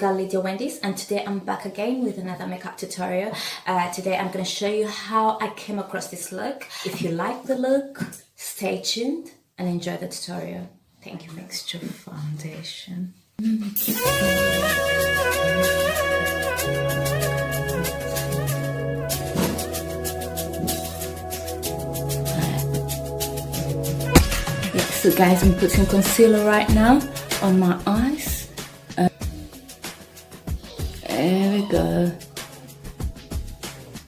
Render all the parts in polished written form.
girl Lydia Wendy's, and today I'm back again with another makeup tutorial. Today I'm going to show you how I came across this look. If you like the look, stay tuned and enjoy the tutorial. Thank you. Mixture foundation. So guys, I'm putting concealer right now on my eyes. There we go.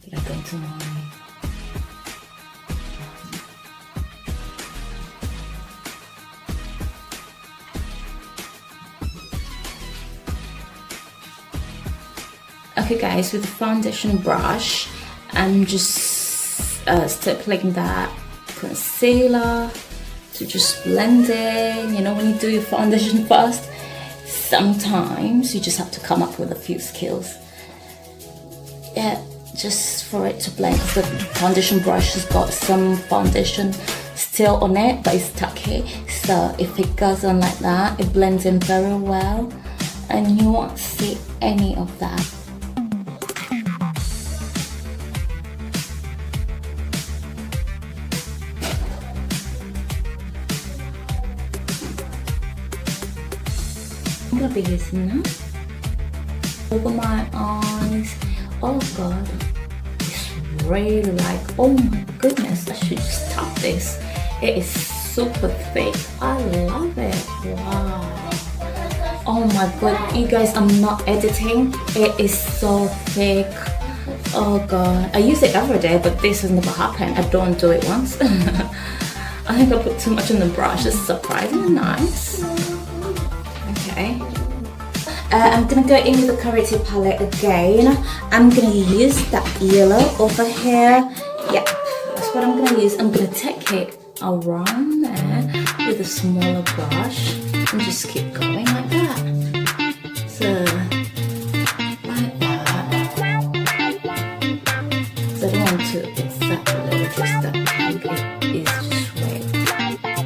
Did I go to my... Okay guys, with the foundation brush, I'm just stippling that concealer to just blend in. You know, when you do your foundation first, sometimes you just have to come up with a few skills. Yeah, just for it to blend, because the foundation brush has got some foundation still on it, but it's tacky. So if it goes on like that, it blends in very well, and you won't see any of that. I'm gonna be using that over my eyes. Oh god, it's really like, oh my goodness, I should just tap this. It is super thick. I love it. Wow. Oh my god, you guys, I'm not editing. It is so thick. Oh god, I use it every day, but this has never happened. I don't do it once. I think I put too much on the brush. It's surprisingly nice. Okay. I'm gonna go in with the Karate palette again. I'm gonna use that yellow over here. Yeah, that's what I'm gonna use. I'm gonna take it around there with a smaller brush and just keep going like that. So, like that. So I don't want to exactly just that it is just right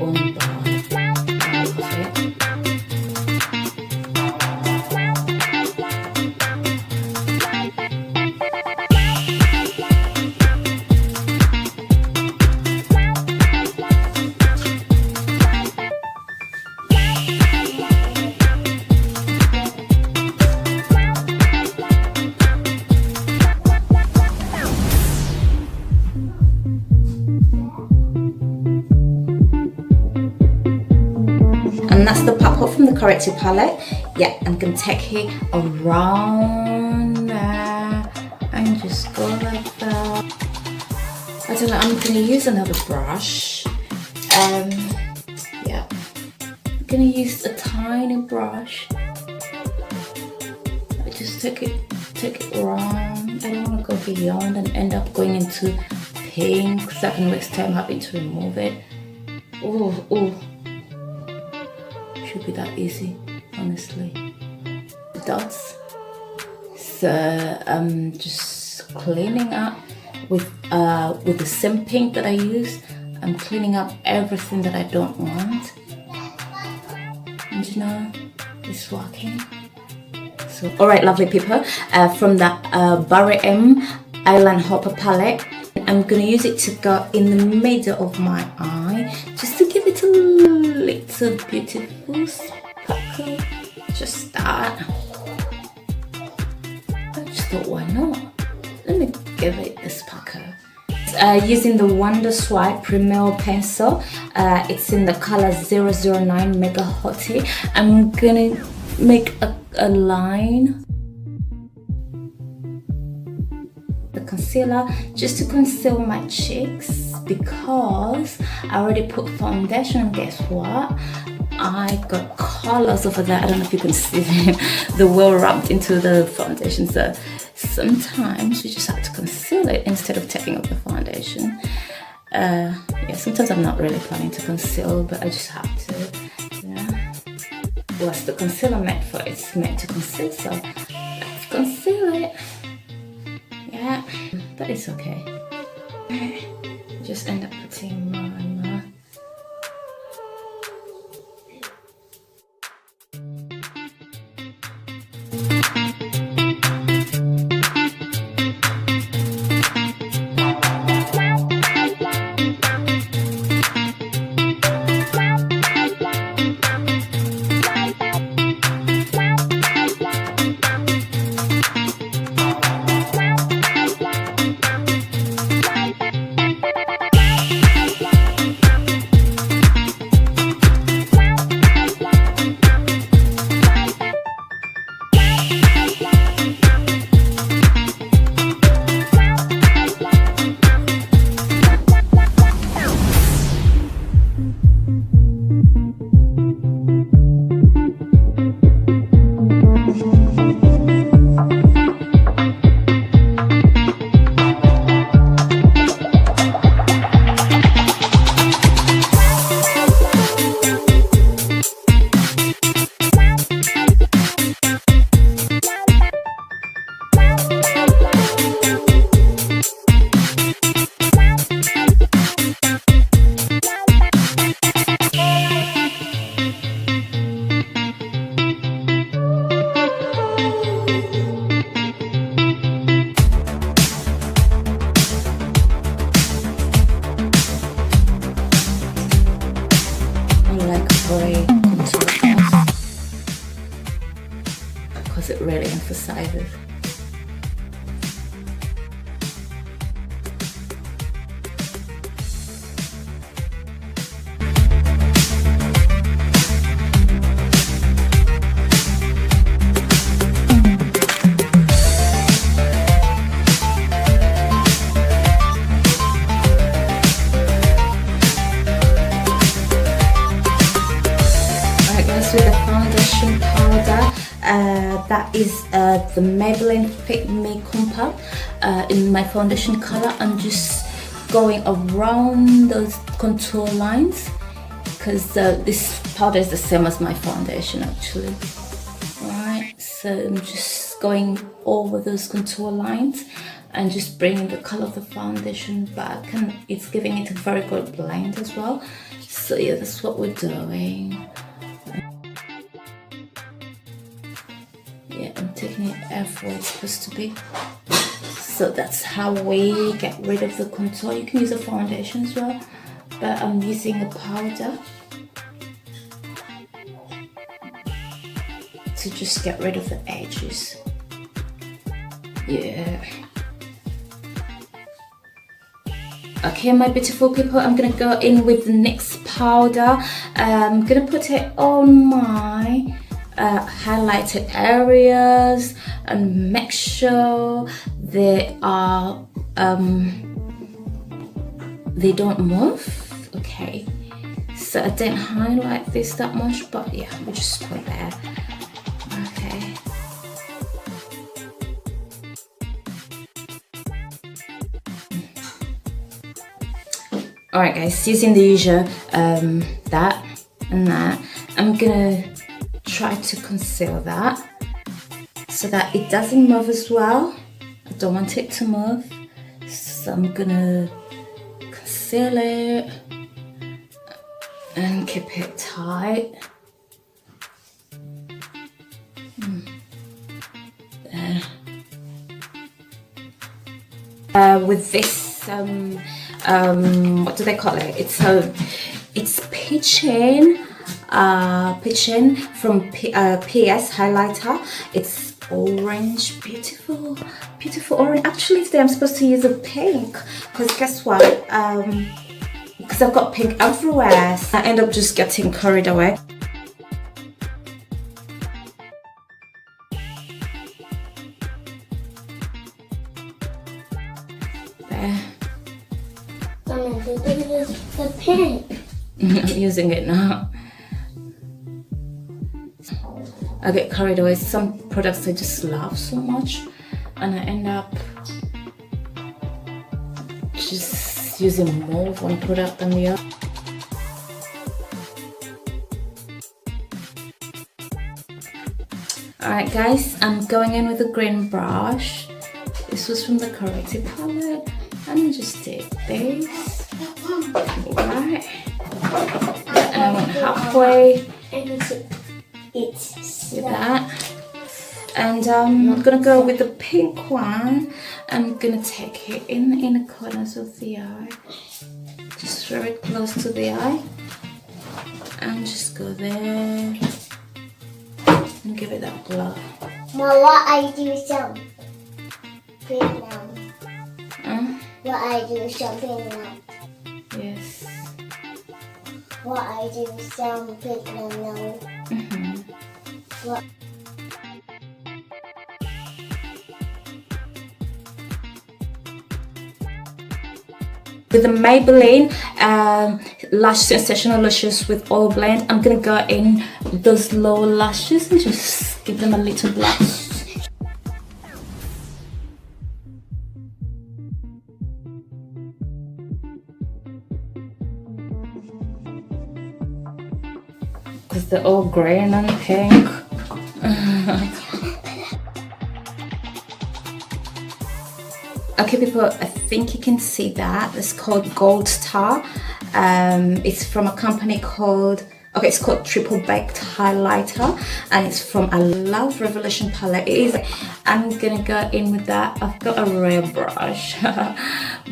on the bar. And that's the purple from the Corrective palette. Yeah, I'm gonna take it around there and just go like that. I don't know, I'm gonna use another brush. Yeah, I'm gonna use a tiny brush. I just take it around. I don't want to go beyond and end up going into pink, because I can waste time having to remove it. Oh. Should be that easy, honestly. Dots. So I'm just cleaning up with the same pink that I use. I'm cleaning up everything that I don't want, and you know, it's working. So, all right, lovely people. From that Barry M Eyeliner Hopper palette, I'm gonna use it to go in the middle of my eye, just to give it a little beautiful sparkle. Just that. I just thought, why not? Let me give it a sparkle. Using the Wonder Swipe Rimmel pencil, it's in the color 009 Mega Hottie. I'm gonna make a line. The concealer just to conceal my cheeks, because I already put foundation, and guess what, I got colors over there. I don't know if you can see them. They're well wrapped into the foundation, so sometimes you just have to conceal it instead of taking off the foundation. Yeah, sometimes I'm not really planning to conceal, but I just have to. Yeah, what's the concealer meant for? It's meant to conceal, so let's conceal it. Yeah, but it's okay. Just end up putting my the sizes. With the foundation powder, that is the Maybelline Fit Me Compact in my foundation color. I'm just going around those contour lines because this powder is the same as my foundation actually. Right, so I'm just going over those contour lines and just bringing the color of the foundation back, and it's giving it a very good blend as well. So yeah, that's what we're doing. Yeah, I'm taking it everywhere it's supposed to be. So that's how we get rid of the contour. You can use a foundation as well, but I'm using a powder to just get rid of the edges. Yeah. Okay, my beautiful people, I'm gonna go in with the NYX powder. I'm gonna put it on my highlighted areas and make sure they are they don't move. Okay, so I didn't highlight this that much, but yeah, we just put there. Okay. All right, guys, using the usual that and that, I'm gonna try to conceal that so that it doesn't move as well. I don't want it to move, so I'm gonna conceal it and keep it tight. There. With this what do they call it? It's pitching from PS highlighter. It's orange, beautiful orange. Actually today I'm supposed to use a pink, because guess what, because I've got pink everywhere, so I end up just getting carried away. There. The pink. I'm using it now. I get carried away. Some products I just love so much, and I end up just using more of one product than the other. Alright guys, I'm going in with a green brush. This was from the Corrective palette, and I just did this. Alright. And I went halfway. With that, and I'm gonna go with the pink one. I'm gonna take it in the inner corners of the eye, just very close to the eye, and just go there and give it that glow. Mom, what I do something now? What I do something now? Yes. What I do something now? What? With the Maybelline Lash Sensational Lashes with Oil Blend, I'm gonna go in with those lower lashes and just give them a little blush. Because they're all green and pink. Okay people, I think you can see that. It's called Gold Star. It's from a company called, okay, it's called Triple Baked Highlighter, and it's from I Love Revelation palette. It is. I'm gonna go in with that. I've got a rare brush,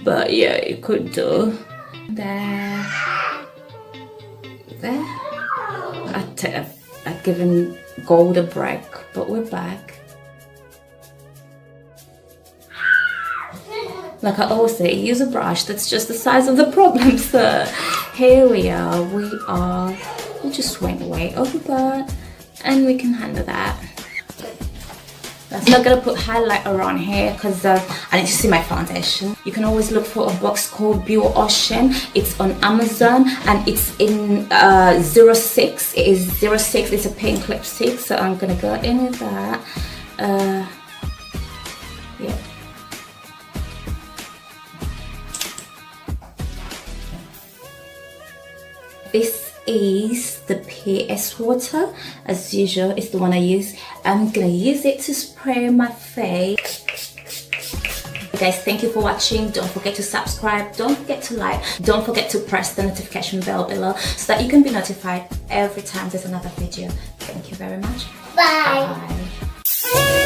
but yeah, you could do. There. I've given gold a break, but we're back. Like I always say, use a brush that's just the size of the problem. So here we are. We'll just went way over that, and we can handle that. I'm not gonna put highlight around here because I need to see my foundation. You can always look for a box called Bio Ocean. It's on Amazon and it's in 06. It is 06. It's a pink lipstick, so I'm gonna go in with that. Yeah. This is the PS water. As usual, it's the one I use. I'm gonna use it to spray my face. Guys, thank you for watching. Don't forget to subscribe, don't forget to like, don't forget to press the notification bell below so that you can be notified every time there's another video. Thank you very much. Bye. Bye.